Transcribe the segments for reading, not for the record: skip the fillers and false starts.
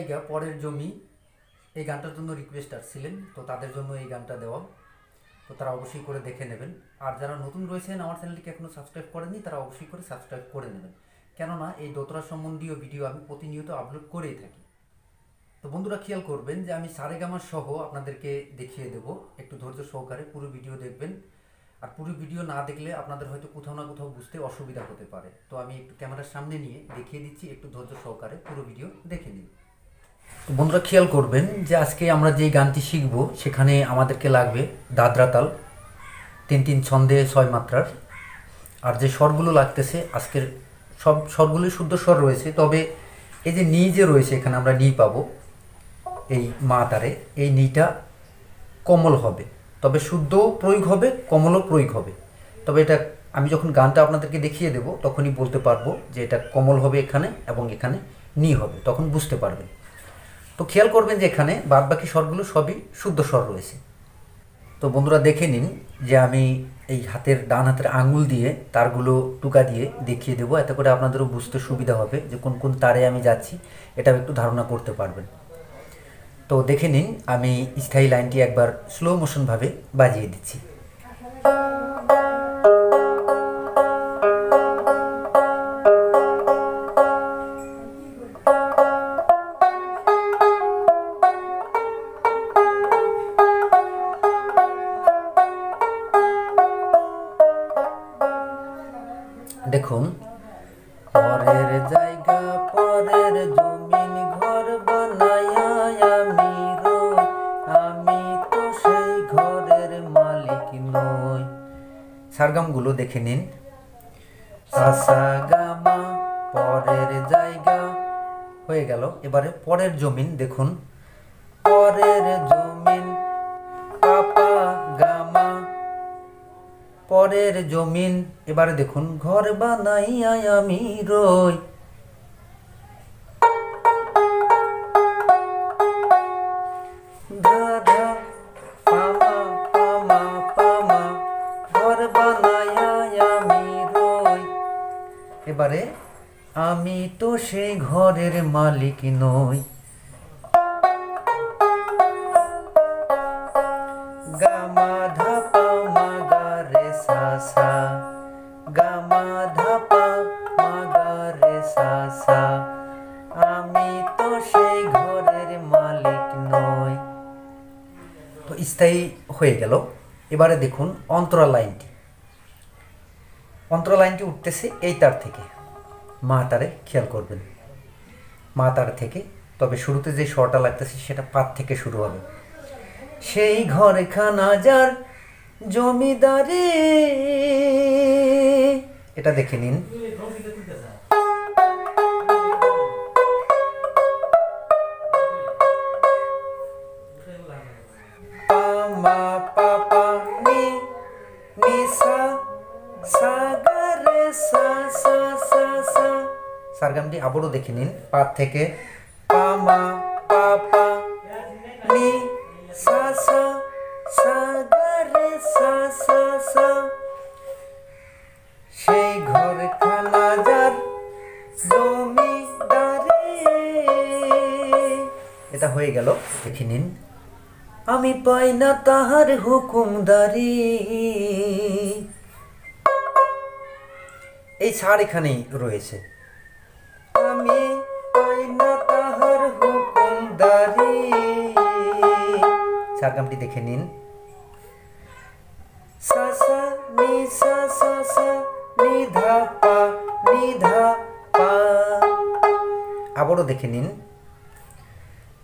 জায়গা পরের জমি এই গানটার জন্য রিকোয়েস্ট আসছিলেন, তো তাদের জন্য এই গানটা দেওয়া। তো তারা অবশ্যই করে দেখে নেবেন। আর যারা নতুন রয়েছেন আমার চ্যানেলটিকে এখনও সাবস্ক্রাইব করেননি তারা অবশ্যই করে সাবস্ক্রাইব করে নেবেন, কেননা এই দোতরা সম্বন্ধীয় ভিডিও আমি প্রতিনিয়ত আপলোড করেই থাকি। তো বন্ধুরা খেয়াল করবেন যে আমি সারেগামা সহ আপনাদেরকে দেখিয়ে দেব, একটু ধৈর্য সহকারে পুরো ভিডিও দেখবেন। আর পুরো ভিডিও না দেখলে আপনাদের হয়তো কোথাও না কোথাও বুঝতে অসুবিধা হতে পারে। তো আমি একটু ক্যামেরার সামনে নিয়ে দেখিয়ে দিচ্ছি, একটু ধৈর্য সহকারে পুরো ভিডিও দেখে নিন। তো বন্ধুরা খেয়াল করবেন যে আজকে আমরা যেই গানটি শিখব সেখানে আমাদেরকে লাগবে দাদরা তাল 3-3 ছন্দে 6 মাত্রার। আর যে স্বরগুলো লাগতেছে আজকের সব স্বরগুলোই শুদ্ধ স্বর রয়েছে, তবে এই যে নি যে রয়েছে এখানে আমরা নি পাবো এই মা তারে, এই নিটা কমল হবে, তবে শুদ্ধও প্রয়োগ হবে কমলও প্রয়োগ হবে। তবে এটা আমি যখন গানটা আপনাদেরকে দেখিয়ে দেব তখনই বলতে পারবো যে এটা কমল হবে এখানে এবং এখানে নি হবে, তখন বুঝতে পারবেন। তো খেয়াল করবেন যে এখানে বাদবাকি স্বরগুলো সবই শুদ্ধ স্বর রয়েছে। তো বন্ধুরা দেখে নিন যে আমি এই ডান হাতের আঙুল দিয়ে তারগুলো টুকা দিয়ে দেখিয়ে দেবো, এতে করে আপনাদেরও বুঝতে সুবিধা হবে যে কোন কোন তারে আমি যাচ্ছি, এটাও একটু ধারণা করতে পারবেন। তো দেখে নিন আমি স্থায়ী লাইনটি একবার স্লো মোশনভাবে বাজিয়ে দিচ্ছি। দেখুন, পরের জায়গা পরের জমিন ঘর বানায়া আমি রই, আমি তো সেই ঘরের মালিক নই। সারগামগুলো দেখে নিন, সাসাগামা পরের জায়গা হয়ে গেল। এবারে পরের জমিন দেখুন, পরের জমিন পাপা গামা পরের জমিন। এবারে দেখুন, ঘর বানাইয়া আমি রই। ধাধা পামা পামা পামা ঘর বানাইয়া আমি রই। এবারে আমি তো সেই ঘরের মালিক নই। গামা ধাপা মাগা রে সা, গামা ধাপা মাগা রে সা, আমি তো সেই ঘরের মালিক নই। তো স্থায়ী হয়ে গেল। এবারে দেখুন অন্তরা লাইনটি উঠতেছে এই তার থেকে, মা তারে খেয়াল করবেন, মা তার থেকে। তবে শুরুতে যে স্বরটা লাগতেছে সেটা পাত থেকে শুরু হবে। সেই ঘরখানা যার জমিদারে, এটা দেখে নিন। পামা পাপা নি নি সা সা গা রে সা সা সা সা। সারগামটি আবারও দেখে নিন পাত থেকে, পামা পাপা নি সা সা সা গা রে সা সা সা। সেই ঘরখানা যার জমিদারে, এটা হয়ে গেল। দেখে নিন, আমি পাই না তাহার হুকুমদারি। এই সার এখানেই রয়েছে, আমি পাই না তাহার হুকুমদারি। সারগামটি দেখে নিন, সা সা নি সা সা সা নি ধা পা নি ধা পা। আবারও দেখে নিন,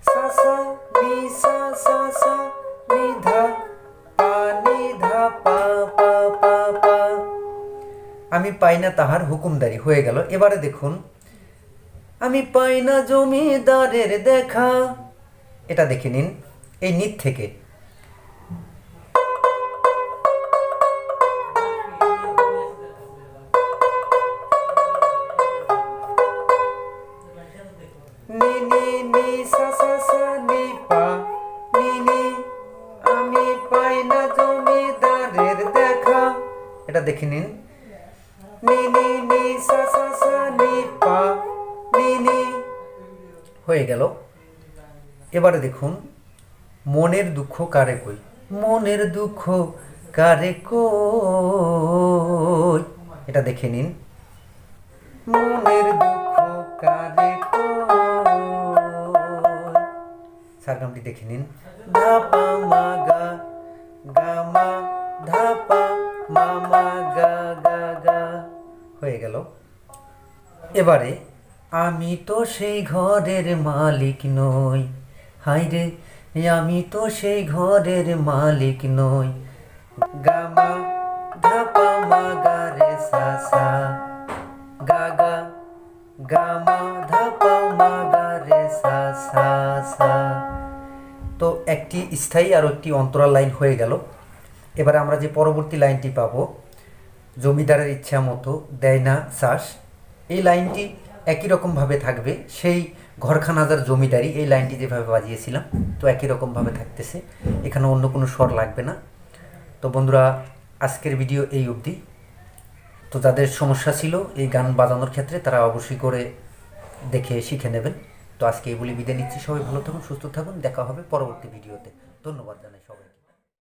সা সা নি সা সা সা নি ধা পা নি ধা পা পা পা পা। আমি পাই না তাহার হুকুমদারি হয়ে গেল। এবারে দেখুন, আমি পাই না জমিদারের দেখা, এটা দেখে নিন এই নিত থেকে। নি নি নি সা সা সা নি পা নি নি, আমি পাই না জমিদারের দেখা, এটা দেখে নিন। নি নি নি সা সা সা নি পা নি নি হয়ে গেল। এবারে দেখুন, মনের দুঃখ কারে কই, মনের দুঃখ কারে কই, এটা দেখে নিন। মনের দুঃখ কারে কই, সারগামটি দেখে নিন। ধাপা মা গা, গা মা, ধাপা মা মা গা গা গা, হয়ে গেল। এবারে আমি তো সেই ঘরের মালিক নই, হাই রে আমি তো সেই ঘরের মালিক নই, গা মা ধাপা মা গা রে সা সা, গা গা গা মা ধাপা মা গা রে সা সা সা। তো একটি স্থায়ী আর একটি অন্তরাল লাইন হয়ে গেল। এবারে আমরা যে পরবর্তী লাইনটি পাবো, জমিদারের ইচ্ছা মতো দেয় না শ্বাস, এই লাইনটি একই রকমভাবে থাকবে, সেই ঘরখানাদার জমিদারি, এই লাইনটি যেভাবে বাজিয়েছিলাম তো একই রকমভাবে থাকতেছে, এখানে অন্য কোনো স্বর লাগবে না। তো বন্ধুরা, আজকের ভিডিও এই অবধি। তো যাদের সমস্যা ছিল এই গান বাজানোর ক্ষেত্রে তারা অবশ্যই করে দেখে শিখে নেবেন। তো আজকে এই বলে বিদায় নিচ্ছি, সবাই ভালো থাকুন, সুস্থ থাকুন, দেখা হবে পরবর্তী ভিডিওতে। ধন্যবাদ জানাই সবাই।